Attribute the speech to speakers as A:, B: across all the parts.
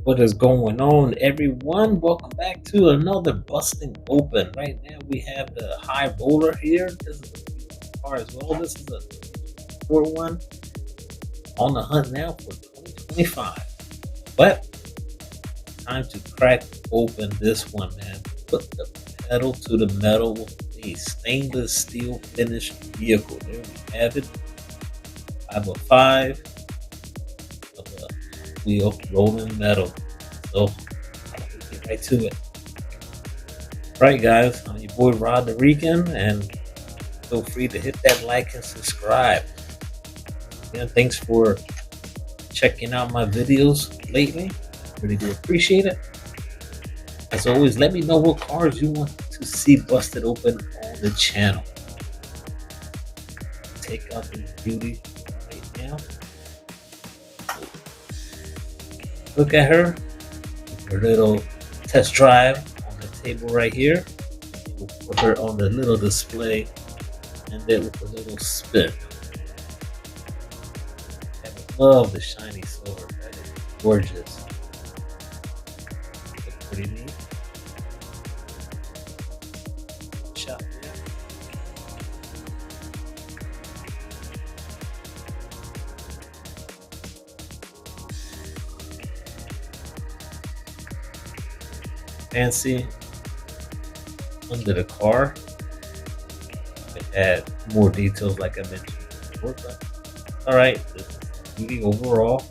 A: What is going on, everyone? Welcome back to another Busting Open. Right now, we have the High Roller here. This is a beautiful car as well. This is a 4-1 on the hunt now for 2025. But time to crack open this one, man. Put the pedal to the metal with a stainless steel finished vehicle. There we have it. 505 of a wheel rolling metal. So let's get right to it. Right, guys, I'm your boy Rod the Rican, and feel free to hit that like and subscribe. And thanks for checking out my videos lately. Really do appreciate it. As always, let me know what cars you want to see busted open on the channel. Take out this beauty right now. Look at her. Her little test drive on the table right here. We'll put her on the little display and then with a little spin. I love the shiny silver. That is gorgeous. Looks pretty neat. Shot there. Fancy under the car. Add more details like I mentioned before, but all right, this is beauty overall.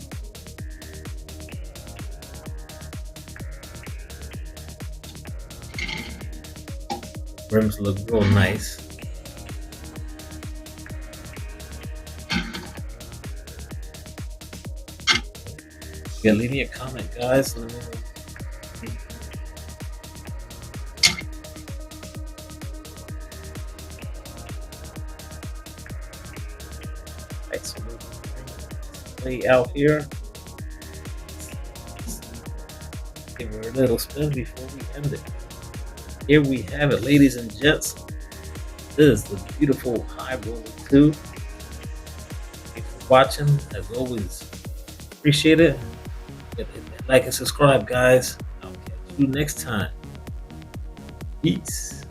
A: Rims look real nice. Yeah, leave me a comment, guys. Let me know. Right, so we'll lay out here. Give her a little spin before we end it. Here we have it, ladies and gents. This is the beautiful High Roller 2. Thanks for watching. As always, appreciate it. Hit that like and subscribe, guys. I'll catch you next time. Peace.